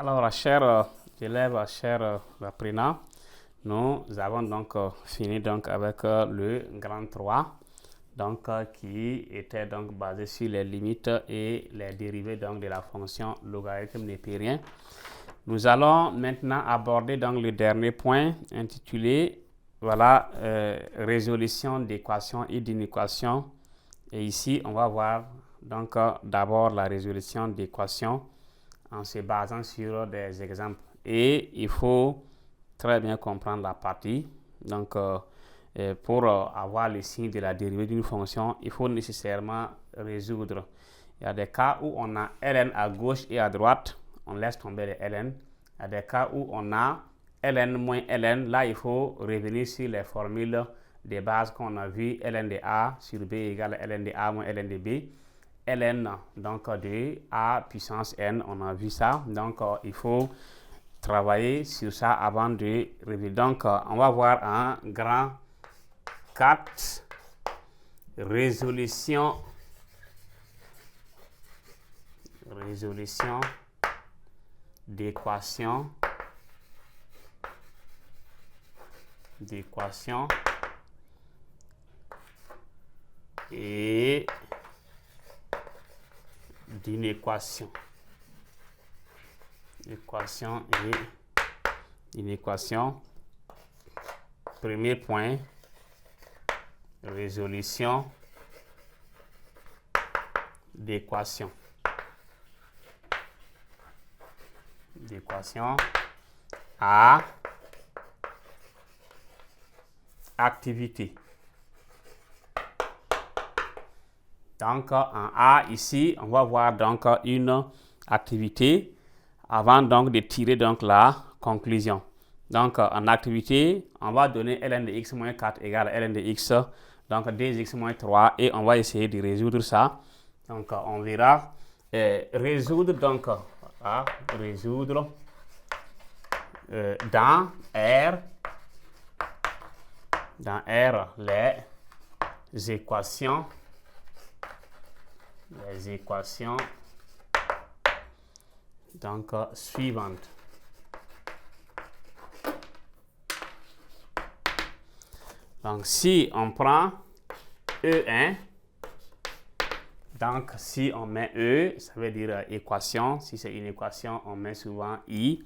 Alors, chers élèves, chers apprenants, nous avons donc fini donc avec le grand 3, donc qui était donc basé sur les limites et les dérivés donc de la fonction logarithme népérien. Nous allons maintenant aborder donc le dernier point intitulé voilà résolution d'équations et d'inéquations. Et ici, on va voir donc d'abord la résolution d'équations en se basant sur des exemples. Et il faut très bien comprendre la partie. Donc, pour avoir le signe de la dérivée d'une fonction, il faut nécessairement résoudre. Il y a des cas où on a ln à gauche et à droite, on laisse tomber les ln. Il y a des cas où on a ln moins ln. Là, il faut revenir sur les formules de base qu'on a vues. Ln de a sur b égale ln de a moins ln de b. Ln donc de a puissance n, on a vu ça. Donc, il faut travailler sur ça avant de revenir. Donc, on va voir un grand 4, résolution d'équations et d'inéquations. Équation et inéquation. Premier point, résolution d'équations. D'équations à activité. Donc, en A, ici, on va voir donc une activité avant donc de tirer donc la conclusion. Donc, en activité, on va donner ln de x moins 4 égale ln de x, donc 2x moins 3, et on va essayer de résoudre ça. Donc, on verra. Résoudre, donc, résoudre dans R les équations donc suivantes. Donc, si on prend E1, donc si on met E, ça veut dire équation. Si c'est une équation, on met souvent I.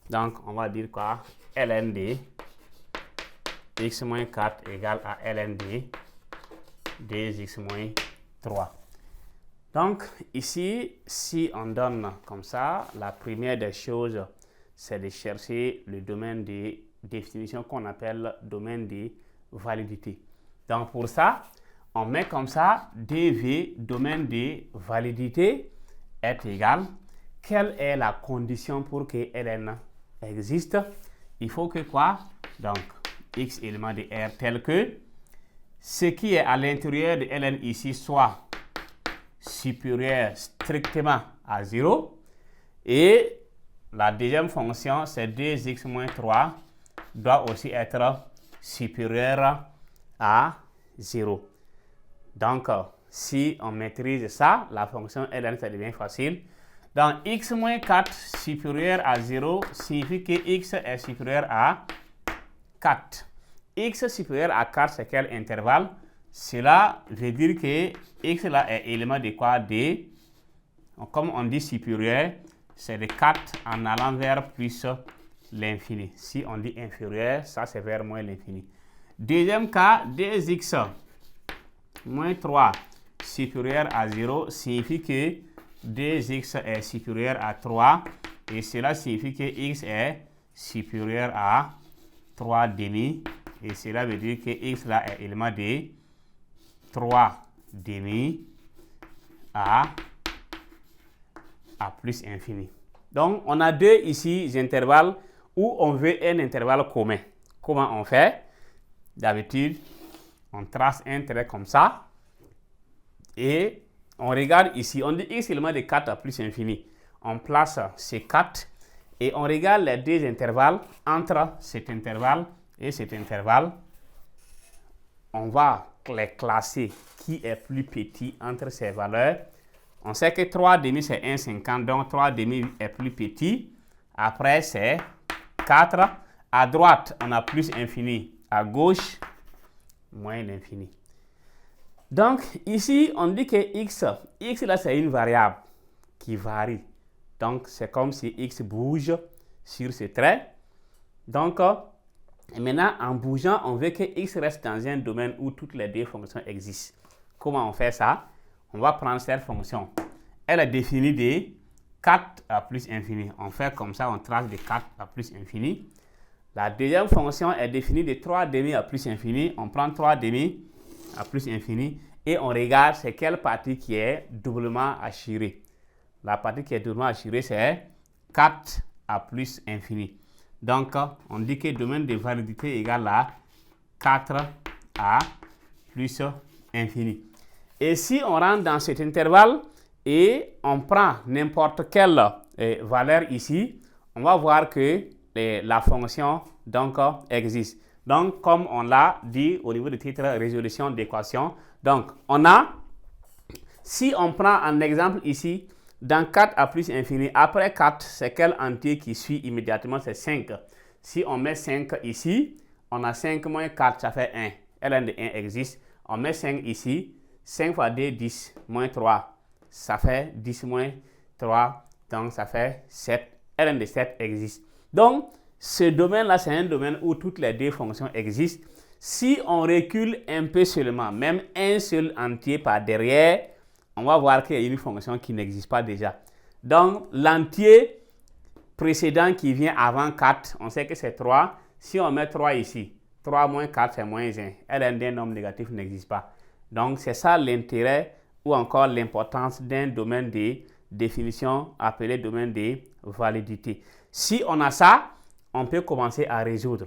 Donc, on va dire quoi? ln de x moins 4 égale à ln de 2x moins 3. Donc, ici, si on donne comme ça, la première des choses, c'est de chercher le domaine de définition qu'on appelle domaine de validité. Donc, pour ça, on met comme ça, dv, domaine de validité, est égal. Quelle est la condition pour que ln existe? Il faut que quoi? Donc, x élément de R tel que ce qui est à l'intérieur de ln ici soit supérieur strictement à 0. Et la deuxième fonction, c'est 2x moins 3, doit aussi être supérieur à 0. Donc, si on maîtrise ça, la fonction ln, ça devient facile. Donc, x moins 4 supérieur à 0 signifie que x est supérieur à 4. X supérieur à 4, c'est quel intervalle? Cela veut dire que x là est élément de quoi? D. Comme on dit supérieur, c'est de 4 en allant vers plus l'infini. Si on dit inférieur, ça c'est vers moins l'infini. Deuxième cas, 2x moins 3 supérieur à 0 signifie que 2x est supérieur à 3 et cela signifie que x est supérieur à 3 demi et cela veut dire que x là est élément de 3 demi à plus infini. Donc, on a deux ici intervalles où on veut un intervalle commun. Comment on fait? D'habitude, on trace un trait comme ça et on regarde ici. On dit x élément de 4 à plus infini. On place ces 4 et on regarde les deux intervalles entre cet intervalle et cet intervalle. On va les classer qui est plus petit entre ces valeurs. On sait que 3 demi c'est 1,50, donc 3 demi est plus petit. Après, c'est 4. À droite, on a plus infini. À gauche, moins l'infini. Donc, ici, on dit que x là, c'est une variable qui varie. Donc, c'est comme si x bouge sur ce trait. Donc, maintenant, en bougeant, on veut que x reste dans un domaine où toutes les deux fonctions existent. Comment on fait ça? On va prendre cette fonction. Elle est définie de 4 à plus infini. On fait comme ça, on trace de 4 à plus infini. La deuxième fonction est définie de 3 demi à plus infini. On prend 3 demi à plus infini et on regarde c'est quelle partie qui est doublement hachurée. La partie qui est doublement hachurée, c'est 4 à plus infini. Donc, on dit que le domaine de validité égale à 4 à plus infini. Et si on rentre dans cet intervalle et on prend n'importe quelle valeur ici, on va voir que la fonction donc existe. Donc, comme on l'a dit au niveau du titre résolution d'équation, donc on a, si on prend un exemple ici, dans 4 à plus infini, après 4, c'est quel entier qui suit immédiatement? C'est 5. Si on met 5 ici, on a 5 moins 4, ça fait 1. ln de 1 existe. On met 5 ici, 5 fois 2, 10, moins 3, ça fait 10 moins 3, donc ça fait 7. ln de 7 existe. Donc, ce domaine-là, c'est un domaine où toutes les deux fonctions existent. Si on recule un peu seulement, même un seul entier par derrière, on va voir qu'il y a une fonction qui n'existe pas déjà. Donc, l'entier précédent qui vient avant 4, on sait que c'est 3. Si on met 3 ici, 3 moins 4, c'est moins 1. ln d'un nombre négatif n'existe pas. Donc, c'est ça l'intérêt ou encore l'importance d'un domaine de définition appelé domaine de validité. Si on a ça, on peut commencer à résoudre.